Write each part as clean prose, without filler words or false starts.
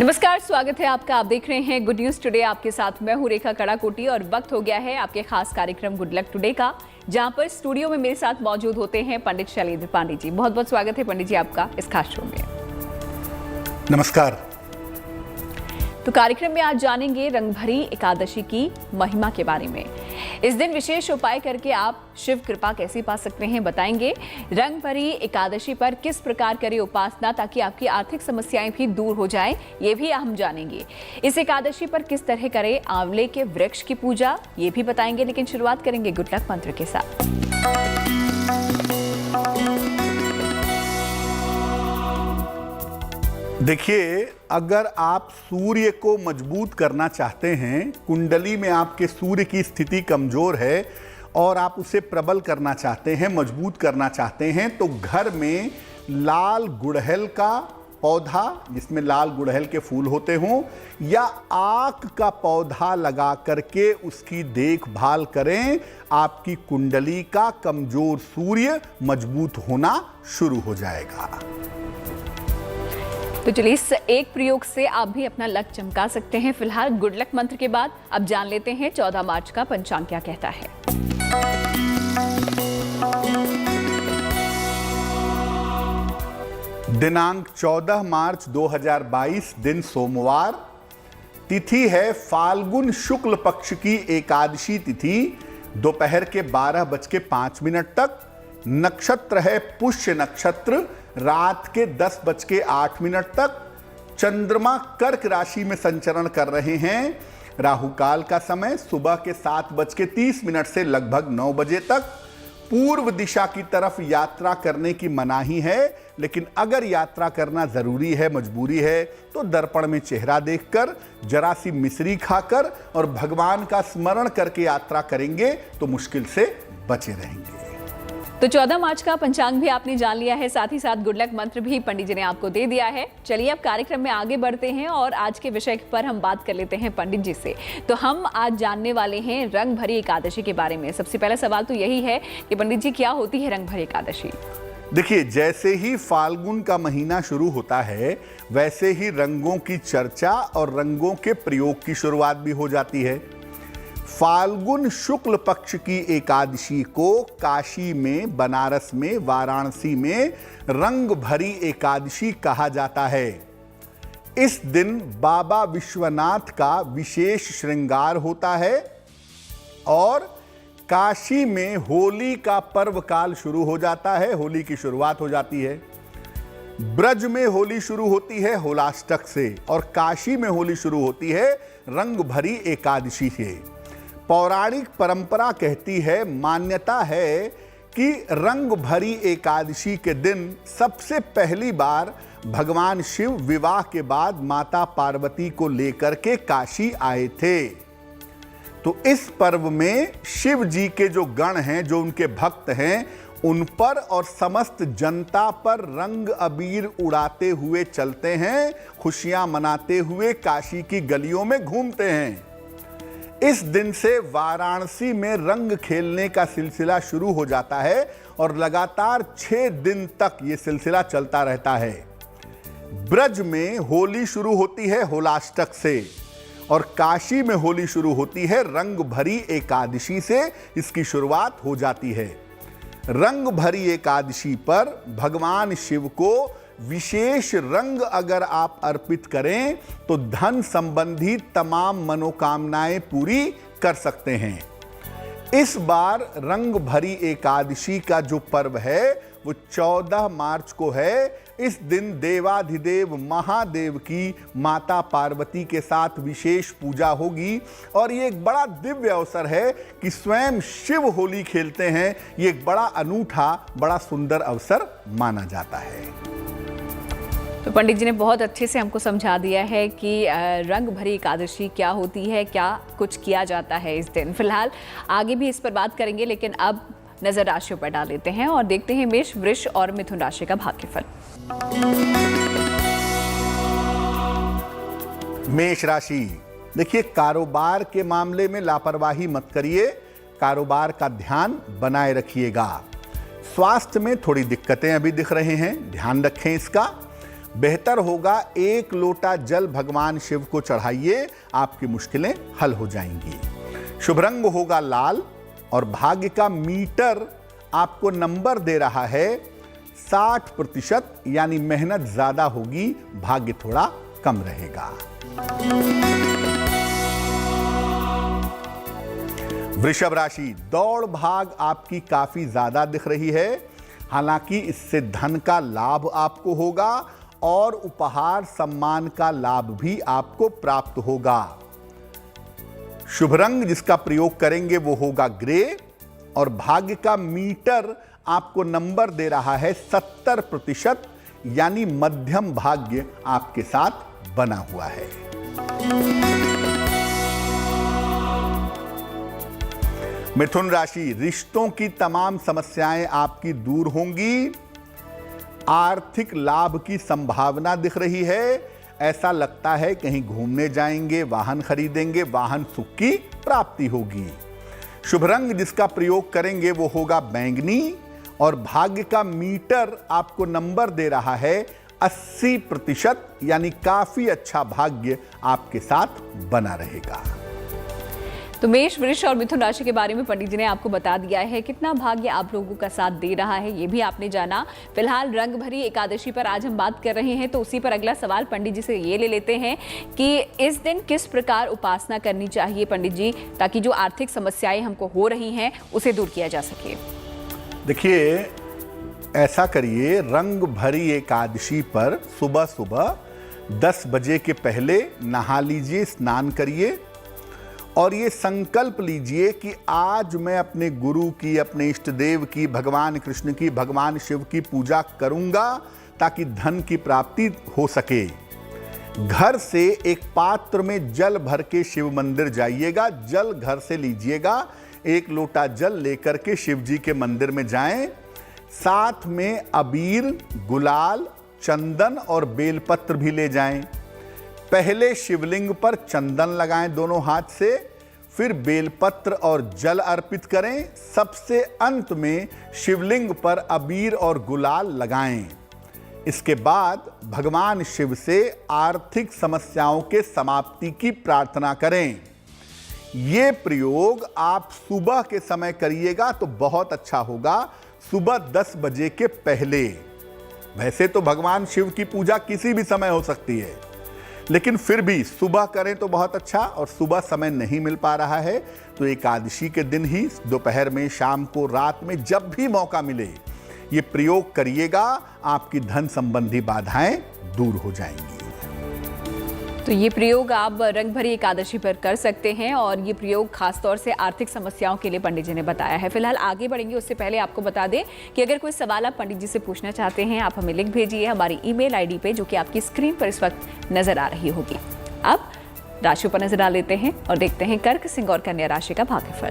नमस्कार, स्वागत है आपका। आप देख रहे हैं गुड न्यूज टुडे। आपके साथ मैं हूं रेखा कड़ाकोटी और वक्त हो गया है आपके खास कार्यक्रम गुड लक टुडे का, जहां पर स्टूडियो में मेरे साथ मौजूद होते हैं पंडित शैलेंद्र पांडे जी। बहुत बहुत स्वागत है पंडित जी आपका इस खास शो में। नमस्कार। तो कार्यक्रम में आज जानेंगे रंगभरी एकादशी की महिमा के बारे में। इस दिन विशेष उपाय करके आप शिव कृपा कैसे पा सकते हैं बताएंगे। रंगभरी एकादशी पर किस प्रकार करें उपासना ताकि आपकी आर्थिक समस्याएं भी दूर हो जाएं, ये भी हम जानेंगे। इस एकादशी पर किस तरह करें आंवले के वृक्ष की पूजा, ये भी बताएंगे। लेकिन शुरुआत करेंगे गुड लक मंत्र के साथ। देखिए, अगर आप सूर्य को मजबूत करना चाहते हैं, कुंडली में आपके सूर्य की स्थिति कमजोर है और आप उसे प्रबल करना चाहते हैं, मजबूत करना चाहते हैं, तो घर में लाल गुड़हल का पौधा जिसमें लाल गुड़हल के फूल होते हों या आक का पौधा लगा करके उसकी देखभाल करें। आपकी कुंडली का कमजोर सूर्य मजबूत होना शुरू हो जाएगा। तो चलिए, इस एक प्रयोग से आप भी अपना लक चमका सकते हैं। फिलहाल गुड लक मंत्र के बाद अब जान लेते हैं 14 मार्च का पंचांग क्या कहता है। दिनांक 14 मार्च 2022, दिन सोमवार, तिथि है फाल्गुन शुक्ल पक्ष की एकादशी तिथि, दोपहर के 12:05 तक। नक्षत्र है पुष्य नक्षत्र, रात के 10:08 तक। चंद्रमा कर्क राशि में संचरण कर रहे हैं। राहु काल का समय सुबह के 7:30 से लगभग 9 बजे तक। पूर्व दिशा की तरफ यात्रा करने की मनाही है, लेकिन अगर यात्रा करना जरूरी है, मजबूरी है, तो दर्पण में चेहरा देखकर, जरा सी मिश्री खाकर और भगवान का स्मरण करके यात्रा करेंगे तो मुश्किल से बचे रहेंगे। तो 14 मार्च का पंचांग भी आपने जान लिया है, साथ ही साथ गुड लक मंत्र भी पंडित जी ने आपको दे दिया है। चलिए अब कार्यक्रम में आगे बढ़ते हैं और आज के विषय पर हम बात कर लेते हैं पंडित जी से। तो हम आज जानने वाले हैं रंग भरी एकादशी के बारे में। सबसे पहला सवाल तो यही है कि पंडित जी, क्या होती है रंग भरी एकादशी? देखिए, जैसे ही फाल्गुन का महीना शुरू होता है, वैसे ही रंगों की चर्चा और रंगों के प्रयोग की शुरुआत भी हो जाती है। फाल्गुन शुक्ल पक्ष की एकादशी को काशी में, बनारस में, वाराणसी में रंग भरी एकादशी कहा जाता है। इस दिन बाबा विश्वनाथ का विशेष श्रृंगार होता है और काशी में होली का पर्व काल शुरू हो जाता है, होली की शुरुआत हो जाती है। ब्रज में होली शुरू होती है होलाष्टक से और काशी में होली शुरू होती है रंग भरी एकादशी से। पौराणिक परंपरा कहती है, मान्यता है कि रंग भरी एकादशी के दिन सबसे पहली बार भगवान शिव विवाह के बाद माता पार्वती को लेकर के काशी आए थे। तो इस पर्व में शिव जी के जो गण हैं, जो उनके भक्त हैं, उन पर और समस्त जनता पर रंग अबीर उड़ाते हुए चलते हैं, खुशियां मनाते हुए काशी की गलियों में घूमते हैं। इस दिन से वाराणसी में रंग खेलने का सिलसिला शुरू हो जाता है और लगातार 6 दिन तक ये सिलसिला चलता रहता है। ब्रज में होली शुरू होती है होलाष्टक से और काशी में होली शुरू होती है रंग भरी एकादशी से। इसकी शुरुआत हो जाती है। रंग भरी एकादशी पर भगवान शिव को विशेष रंग अगर आप अर्पित करें तो धन संबंधी तमाम मनोकामनाएं पूरी कर सकते हैं। इस बार रंग भरी एकादशी का जो पर्व है वो 14 मार्च को है। इस दिन देवाधिदेव महादेव की माता पार्वती के साथ विशेष पूजा होगी और ये एक बड़ा दिव्य अवसर है कि स्वयं शिव होली खेलते हैं। ये एक बड़ा अनूठा, बड़ा सुंदर अवसर माना जाता है। तो पंडित जी ने बहुत अच्छे से हमको समझा दिया है कि रंग भरी एकादशी क्या होती है, क्या कुछ किया जाता है इस दिन। फिलहाल आगे भी इस पर बात करेंगे, लेकिन अब नजर राशियों पर डाल लेते हैं और देखते हैं मेष, वृष और मिथुन राशि का भाग्यफल। मेष राशि, देखिए, कारोबार के मामले में लापरवाही मत करिए, कारोबार का ध्यान बनाए रखिएगा। स्वास्थ्य में थोड़ी दिक्कतें अभी दिख रहे हैं, ध्यान रखें इसका। बेहतर होगा 1 लोटा जल भगवान शिव को चढ़ाइए, आपकी मुश्किलें हल हो जाएंगी। शुभ रंग होगा लाल और भाग्य का मीटर आपको नंबर दे रहा है 60%, यानी मेहनत ज्यादा होगी, भाग्य थोड़ा कम रहेगा। वृषभ राशि, दौड़ भाग आपकी काफी ज्यादा दिख रही है, हालांकि इससे धन का लाभ आपको होगा और उपहार सम्मान का लाभ भी आपको प्राप्त होगा। शुभ रंग जिसका प्रयोग करेंगे वो होगा ग्रे और भाग्य का मीटर आपको नंबर दे रहा है 70%, यानी मध्यम भाग्य आपके साथ बना हुआ है। मिथुन राशि, रिश्तों की तमाम समस्याएं आपकी दूर होंगी, आर्थिक लाभ की संभावना दिख रही है। ऐसा लगता है कहीं घूमने जाएंगे, वाहन खरीदेंगे, वाहन सुख की प्राप्ति होगी। शुभ रंग जिसका प्रयोग करेंगे वो होगा बैंगनी और भाग्य का मीटर आपको नंबर दे रहा है 80%, यानी काफी अच्छा भाग्य आपके साथ बना रहेगा। तो मेष, वृष और मिथुन राशि के बारे में पंडित जी ने आपको बता दिया है। कितना भाग्य आप लोगों का साथ दे रहा है ये भी आपने जाना। फिलहाल रंग भरी एकादशी पर आज हम बात कर रहे हैं, तो उसी पर अगला सवाल पंडित जी से ये ले लेते हैं कि इस दिन किस प्रकार उपासना करनी चाहिए पंडित जी, ताकि जो आर्थिक समस्याएं हमको हो रही हैं उसे दूर किया जा सके। देखिए, ऐसा करिए, रंग भरी एकादशी पर सुबह सुबह 10 बजे के पहले नहा लीजिए, स्नान करिए और ये संकल्प लीजिए कि आज मैं अपने गुरु की, अपने इष्ट देव की, भगवान कृष्ण की, भगवान शिव की पूजा करूंगा ताकि धन की प्राप्ति हो सके। घर से एक पात्र में जल भर के शिव मंदिर जाइएगा, जल घर से लीजिएगा, 1 लोटा जल लेकर के शिव जी के मंदिर में जाएं, साथ में अबीर, गुलाल, चंदन और बेलपत्र भी ले जाएं। पहले शिवलिंग पर चंदन लगाएं दोनों हाथ से, फिर बेलपत्र और जल अर्पित करें, सबसे अंत में शिवलिंग पर अबीर और गुलाल लगाएं। इसके बाद भगवान शिव से आर्थिक समस्याओं के समाप्ति की प्रार्थना करें। ये प्रयोग आप सुबह के समय करिएगा तो बहुत अच्छा होगा, सुबह 10 बजे के पहले। वैसे तो भगवान शिव की पूजा किसी भी समय हो सकती है, लेकिन फिर भी सुबह करें तो बहुत अच्छा, और सुबह समय नहीं मिल पा रहा है तो एकादशी के दिन ही दोपहर में, शाम को, रात में, जब भी मौका मिले ये प्रयोग करिएगा, आपकी धन संबंधी बाधाएं दूर हो जाएंगी। तो ये प्रयोग आप रंग भरी एकादशी पर कर सकते हैं और ये प्रयोग खासतौर से आर्थिक समस्याओं के लिए पंडित जी ने बताया है। फिलहाल आगे बढ़ेंगे उससे पहले आपको बता दें कि अगर कोई सवाल आप पंडित जी से पूछना चाहते हैं, आप हमें लिख भेजिए हमारी ईमेल आईडी पे, जो कि आपकी स्क्रीन पर इस वक्त नजर आ रही होगी। अब राशियों पर नजर डाल लेते हैं और देखते हैं कर्क, सिंह और कन्या राशि का भाग्यफल।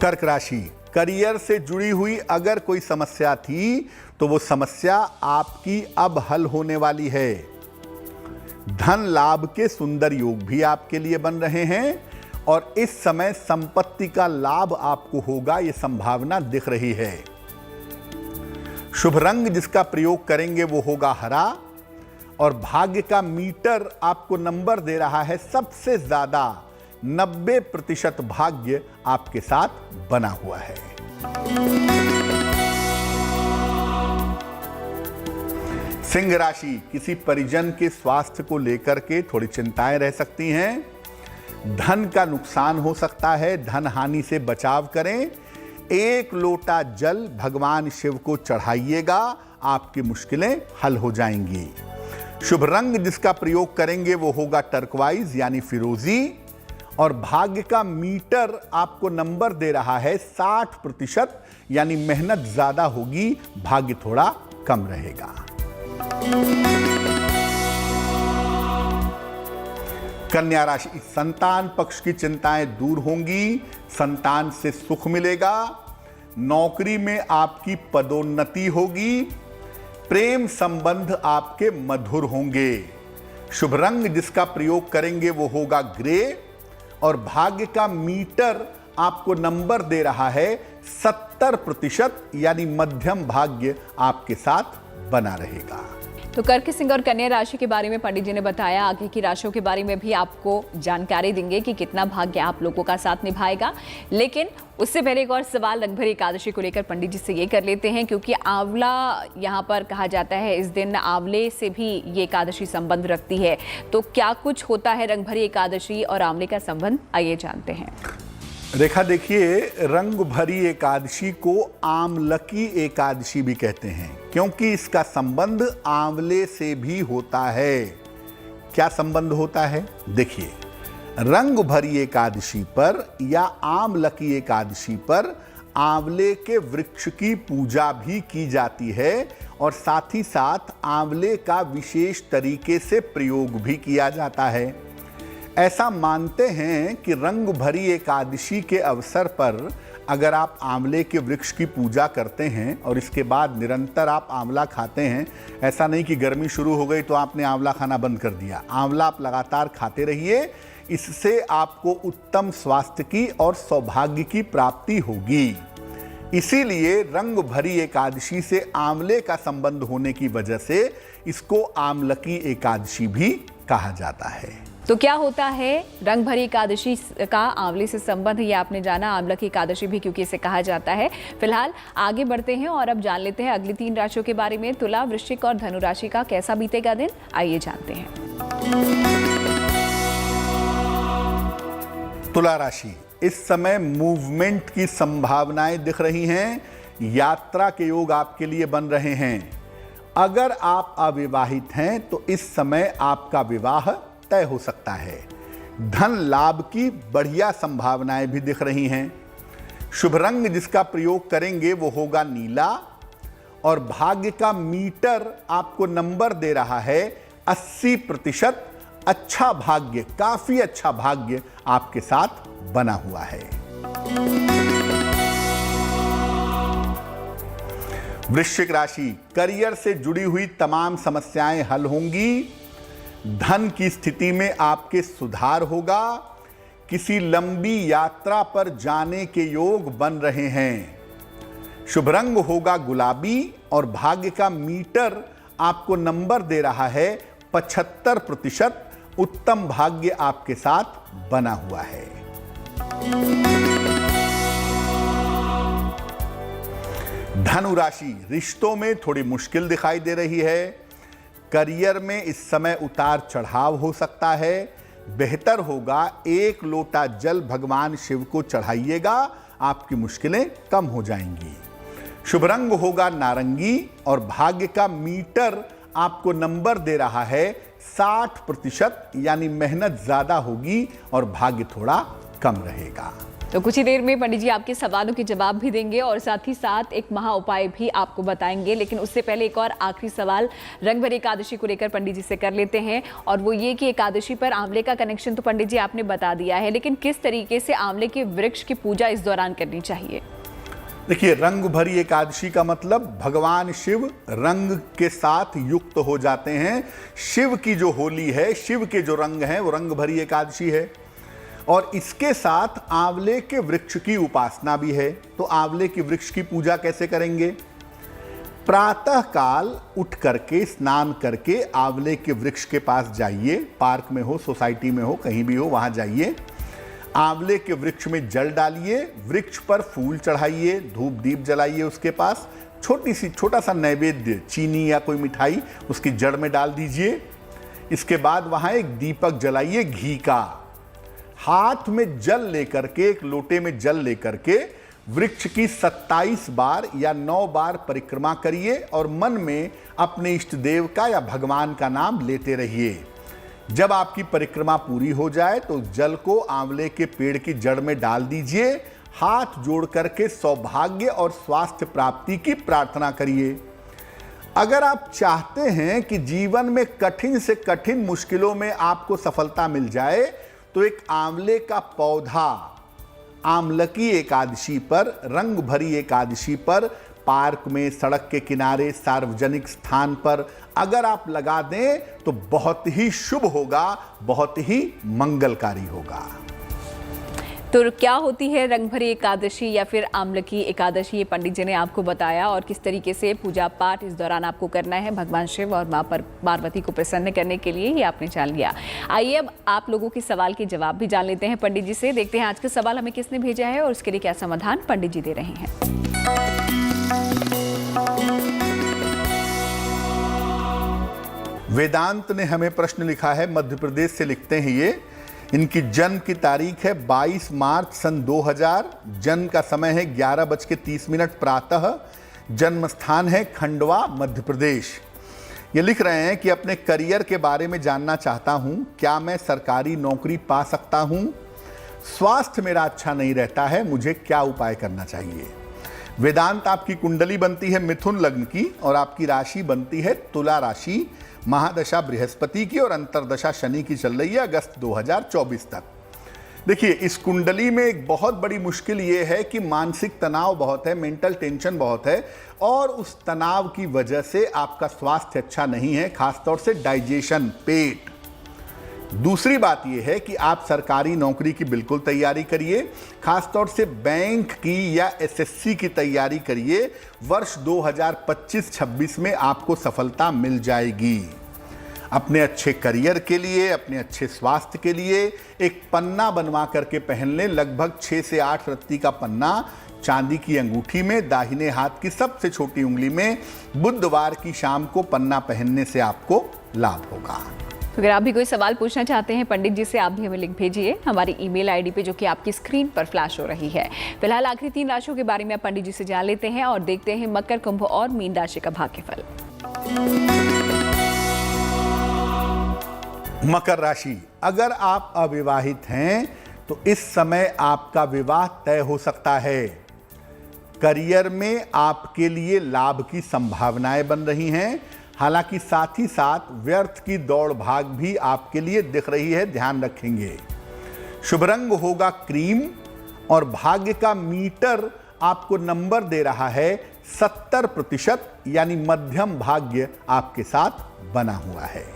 कर्क राशि, करियर से जुड़ी हुई अगर कोई समस्या थी तो वो समस्या आपकी अब हल होने वाली है। धन लाभ के सुंदर योग भी आपके लिए बन रहे हैं और इस समय संपत्ति का लाभ आपको होगा, ये संभावना दिख रही है। शुभ रंग जिसका प्रयोग करेंगे वो होगा हरा और भाग्य का मीटर आपको नंबर दे रहा है सबसे ज्यादा 90% भाग्य आपके साथ बना हुआ है। सिंह राशि, किसी परिजन के स्वास्थ्य को लेकर के थोड़ी चिंताएं रह सकती हैं। धन का नुकसान हो सकता है, धन हानि से बचाव करें। 1 लोटा जल भगवान शिव को चढ़ाइएगा, आपकी मुश्किलें हल हो जाएंगी। शुभ रंग जिसका प्रयोग करेंगे वो होगा टर्कवाइज यानी फिरोजी और भाग्य का मीटर आपको नंबर दे रहा है 60%, यानी मेहनत ज्यादा होगी, भाग्य थोड़ा कम रहेगा। कन्या राशि, संतान पक्ष की चिंताएं दूर होंगी, संतान से सुख मिलेगा, नौकरी में आपकी पदोन्नति होगी, प्रेम संबंध आपके मधुर होंगे। शुभ रंग जिसका प्रयोग करेंगे वो होगा ग्रे और भाग्य का मीटर आपको नंबर दे रहा है 70%, यानी मध्यम भाग्य आपके साथ बना रहेगा। तो कर्क, सिंह और कन्या राशि के बारे में पंडित जी ने बताया। आगे की राशियों के बारे में भी आपको जानकारी देंगे कि कितना भाग्य आप लोगों का साथ निभाएगा। लेकिन उससे पहले एक और सवाल रंगभरी एकादशी को लेकर पंडित जी से ये कर लेते हैं, क्योंकि आंवला यहाँ पर कहा जाता है, इस दिन आंवले से भी ये एकादशी संबंध रखती है। तो क्या कुछ होता है रंगभरी एकादशी और आंवले का संबंध, आइए जानते हैं। रेखा, देखिए, रंग भरी एकादशी को आमलकी एकादशी भी कहते हैं, क्योंकि इसका संबंध आंवले से भी होता है। क्या संबंध होता है? देखिए, रंग भरी एकादशी पर या आमलकी एकादशी पर आंवले के वृक्ष की पूजा भी की जाती है और साथ ही साथ आंवले का विशेष तरीके से प्रयोग भी किया जाता है। ऐसा मानते हैं कि रंग भरी एकादशी के अवसर पर अगर आप आंवले के वृक्ष की पूजा करते हैं और इसके बाद निरंतर आप आंवला खाते हैं, ऐसा नहीं कि गर्मी शुरू हो गई तो आपने आंवला खाना बंद कर दिया, आंवला आप लगातार खाते रहिए, इससे आपको उत्तम स्वास्थ्य की और सौभाग्य की प्राप्ति होगी। इसीलिए रंग भरी एकादशी से आंवले का संबंध होने की वजह से इसको आमलकी एकादशी भी कहा जाता है। तो क्या होता है रंग भरी एकादशी का आंवले से संबंध, ये आपने जाना। आंवला की एकादशी भी क्योंकि इसे कहा जाता है। फिलहाल आगे बढ़ते हैं और अब जान लेते हैं अगली 3 राशियों के बारे में। तुला, वृश्चिक और धनु राशि का कैसा बीतेगा दिन, आइए जानते हैं। तुला राशि, इस समय मूवमेंट की संभावनाएं दिख रही हैं। यात्रा के योग आपके लिए बन रहे हैं। अगर आप अविवाहित हैं तो इस समय आपका विवाह तय हो सकता है। धन लाभ की बढ़िया संभावनाएं भी दिख रही हैं। शुभ रंग जिसका प्रयोग करेंगे वो होगा नीला और भाग्य का मीटर आपको नंबर दे रहा है 80%। अच्छा भाग्य, काफी अच्छा भाग्य आपके साथ बना हुआ है। वृश्चिक राशि, करियर से जुड़ी हुई तमाम समस्याएं हल होंगी। धन की स्थिति में आपके सुधार होगा। किसी लंबी यात्रा पर जाने के योग बन रहे हैं। शुभ रंग होगा गुलाबी और भाग्य का मीटर आपको नंबर दे रहा है 75%। उत्तम भाग्य आपके साथ बना हुआ है। धनु राशि, रिश्तों में थोड़ी मुश्किल दिखाई दे रही है। करियर में इस समय उतार चढ़ाव हो सकता है। बेहतर होगा 1 लोटा जल भगवान शिव को चढ़ाइएगा, आपकी मुश्किलें कम हो जाएंगी। शुभ रंग होगा नारंगी और भाग्य का मीटर आपको नंबर दे रहा है 60%, यानी मेहनत ज्यादा होगी और भाग्य थोड़ा कम रहेगा। तो कुछ ही देर में पंडित जी आपके सवालों के जवाब भी देंगे और साथ ही साथ एक महा उपाय भी आपको बताएंगे। लेकिन उससे पहले एक और आखिरी सवाल रंग भरी एकादशी को लेकर पंडित जी से कर लेते हैं, और वो ये कि एकादशी पर आंवले का कनेक्शन तो पंडित जी आपने बता दिया है, लेकिन किस तरीके से आंवले के वृक्ष की पूजा इस दौरान करनी चाहिए? देखिए, रंग भरी एकादशी का मतलब भगवान शिव रंग के साथ युक्त हो जाते हैं। शिव की जो होली है, शिव के जो रंग हैं, वो रंग भरी एकादशी है। और इसके साथ आंवले के वृक्ष की उपासना भी है। तो आंवले के वृक्ष की पूजा कैसे करेंगे? प्रातः काल उठ करके स्नान करके आंवले के वृक्ष के पास जाइए, पार्क में हो, सोसाइटी में हो, कहीं भी हो, वहां जाइए। आंवले के वृक्ष में जल डालिए, वृक्ष पर फूल चढ़ाइए, धूप दीप जलाइए, उसके पास छोटा सा नैवेद्य, चीनी या कोई मिठाई उसकी जड़ में डाल दीजिए। इसके बाद वहां एक दीपक जलाइए घी का। हाथ में जल लेकर के, एक लोटे में जल लेकर के वृक्ष की 27 बार या 9 बार परिक्रमा करिए और मन में अपने इष्ट देव का या भगवान का नाम लेते रहिए। जब आपकी परिक्रमा पूरी हो जाए तो जल को आंवले के पेड़ की जड़ में डाल दीजिए। हाथ जोड़ करके सौभाग्य और स्वास्थ्य प्राप्ति की प्रार्थना करिए। अगर आप चाहते हैं कि जीवन में कठिन से कठिन मुश्किलों में आपको सफलता मिल जाए तो एक आंवले का पौधा आमलकी एकादशी पर, रंग भरी एकादशी पर, पार्क में, सड़क के किनारे, सार्वजनिक स्थान पर अगर आप लगा दें तो बहुत ही शुभ होगा, बहुत ही मंगलकारी होगा। तो क्या होती है रंग भरी एकादशी या फिर आमलकी एकादशी, ये पंडित जी ने आपको बताया, और किस तरीके से पूजा पाठ इस दौरान आपको करना है भगवान शिव और मां पार्वती को प्रसन्न करने के लिए, ये आपने जान लिया। आइए अब आप लोगों के सवाल के जवाब भी जान लेते हैं पंडित जी से। देखते हैं आज का सवाल हमें किसने भेजा है और उसके लिए क्या समाधान पंडित जी दे रहे हैं। वेदांत ने हमें प्रश्न लिखा है, मध्य प्रदेश से लिखते हैं ये। इनकी जन्म की तारीख है 22 मार्च सन 2000। जन्म का समय है 11:30 प्रातः। जन्म स्थान है खंडवा, मध्य प्रदेश। ये लिख रहे हैं कि अपने करियर के बारे में जानना चाहता हूं, क्या मैं सरकारी नौकरी पा सकता हूं? स्वास्थ्य मेरा अच्छा नहीं रहता है, मुझे क्या उपाय करना चाहिए? वेदांत, आपकी कुंडली बनती है मिथुन लग्न की और आपकी राशि बनती है तुला राशि। महादशा बृहस्पति की और अंतरदशा शनि की चल रही है अगस्त 2024 तक। देखिए, इस कुंडली में एक बहुत बड़ी मुश्किल ये है कि मानसिक तनाव बहुत है, मेंटल टेंशन बहुत है, और उस तनाव की वजह से आपका स्वास्थ्य अच्छा नहीं है, खासतौर से डाइजेशन, पेट। दूसरी बात यह है कि आप सरकारी नौकरी की बिल्कुल तैयारी करिए, खासतौर से बैंक की या एसएससी की तैयारी करिए। वर्ष 2025-26 में आपको सफलता मिल जाएगी। अपने अच्छे करियर के लिए, अपने अच्छे स्वास्थ्य के लिए एक पन्ना बनवा करके पहन लें, लगभग 6 से 8 रत्ती का पन्ना, चांदी की अंगूठी में, दाहिने हाथ की सबसे छोटी उंगली में। बुधवार की शाम को पन्ना पहनने से आपको लाभ होगा। अगर आप भी कोई सवाल पूछना चाहते हैं पंडित जी से, आप भी हमें लिंक भेजिए हमारी ईमेल आईडी पे, जो कि आपकी स्क्रीन पर फ्लैश हो रही है। फिलहाल आखिरी 3 राशियों के बारे में पंडित जी से जान लेते हैं और देखते हैं मकर, कुंभ और मीन राशि का भाग्यफल। मकर राशि, अगर आप अविवाहित हैं तो इस समय आपका विवाह तय हो सकता है। करियर में आपके लिए लाभ की संभावनाएं बन रही हैं, हालांकि साथ ही साथ व्यर्थ की दौड़ भाग भी आपके लिए दिख रही है, ध्यान रखेंगे। शुभ रंग होगा क्रीम और भाग्य का मीटर आपको नंबर दे रहा है 70%, यानी मध्यम भाग्य आपके साथ बना हुआ है।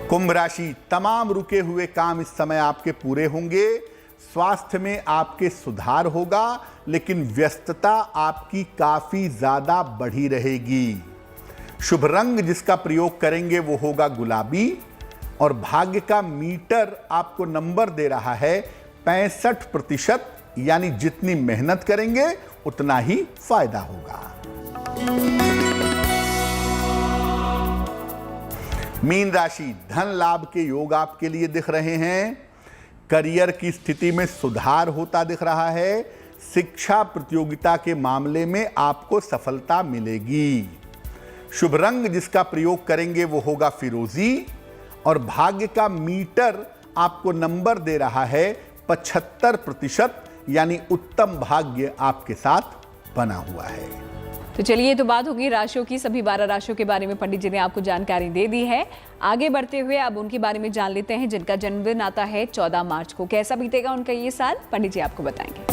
कुंभ राशि, तमाम रुके हुए काम इस समय आपके पूरे होंगे। स्वास्थ्य में आपके सुधार होगा, लेकिन व्यस्तता आपकी काफी ज्यादा बढ़ी रहेगी। शुभ रंग जिसका प्रयोग करेंगे वो होगा गुलाबी और भाग्य का मीटर आपको नंबर दे रहा है 65%, यानी जितनी मेहनत करेंगे उतना ही फायदा होगा। मीन राशि, धन लाभ के योग आपके लिए दिख रहे हैं। करियर की स्थिति में सुधार होता दिख रहा है। शिक्षा प्रतियोगिता के मामले में आपको सफलता मिलेगी। शुभ रंग जिसका प्रयोग करेंगे वो होगा फिरोजी और भाग्य का मीटर आपको नंबर दे रहा है 75%, यानी उत्तम भाग्य आपके साथ बना हुआ है। तो चलिए, तो बात होगी राशियों की। सभी 12 राशियों के बारे में पंडित जी ने आपको जानकारी दे दी है। आगे बढ़ते हुए अब उनके बारे में जान लेते हैं जिनका जन्मदिन आता है 14 मार्च को। कैसा बीतेगा उनका ये साल, पंडित जी आपको बताएंगे।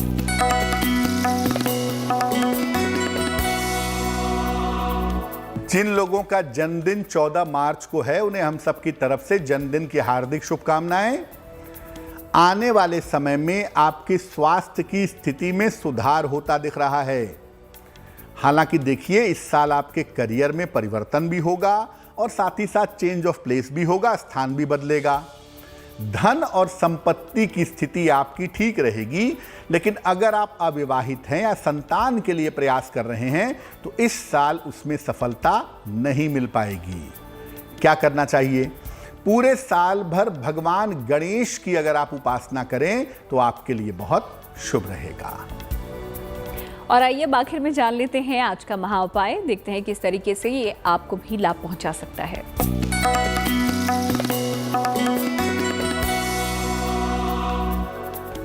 जिन लोगों का जन्मदिन 14 मार्च को है, उन्हें हम सबकी तरफ से जन्मदिन की हार्दिक शुभकामनाएं। आने वाले समय में आपके स्वास्थ्य की स्थिति में सुधार होता दिख रहा है। हालांकि देखिए, इस साल आपके करियर में परिवर्तन भी होगा और साथ ही साथ चेंज ऑफ प्लेस भी होगा, स्थान भी बदलेगा। धन और संपत्ति की स्थिति आपकी ठीक रहेगी, लेकिन अगर आप अविवाहित हैं या संतान के लिए प्रयास कर रहे हैं तो इस साल उसमें सफलता नहीं मिल पाएगी। क्या करना चाहिए? पूरे साल भर भगवान गणेश की अगर आप उपासना करें तो आपके लिए बहुत शुभ रहेगा। और आइए आखिर में जान लेते हैं आज का महा उपाय। देखते हैं किस तरीके से ये आपको भी लाभ पहुंचा सकता है।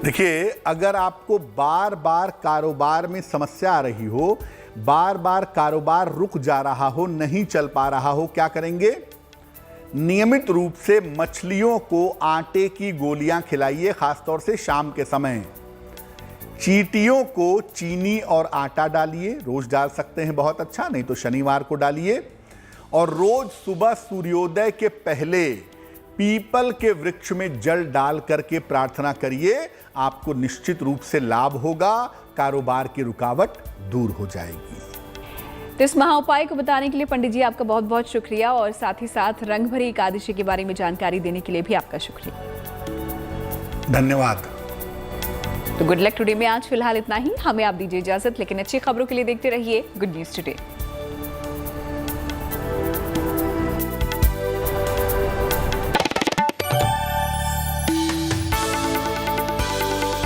देखिए, अगर आपको बार बार कारोबार में समस्या आ रही हो, बार बार कारोबार रुक जा रहा हो, नहीं चल पा रहा हो, क्या करेंगे? नियमित रूप से मछलियों को आटे की गोलियां खिलाइए, खासतौर से शाम के समय। चींटियों को चीनी और आटा डालिए, रोज डाल सकते हैं, बहुत अच्छा, नहीं तो शनिवार को डालिए। और रोज सुबह सूर्योदय के पहले पीपल के वृक्ष में जल डाल करके प्रार्थना करिए, आपको निश्चित रूप से लाभ होगा, कारोबार की रुकावट दूर हो जाएगी। तो इस महाउपाय को बताने के लिए पंडित जी आपका बहुत बहुत शुक्रिया, और साथ ही साथ रंग भरी एकादशी के बारे में जानकारी देने के लिए भी आपका शुक्रिया। धन्यवाद। तो गुड लक टुडे में आज फिलहाल इतना ही। हमें आप दीजिए इजाजत, लेकिन अच्छी खबरों के लिए देखते रहिए गुड न्यूज टुडे।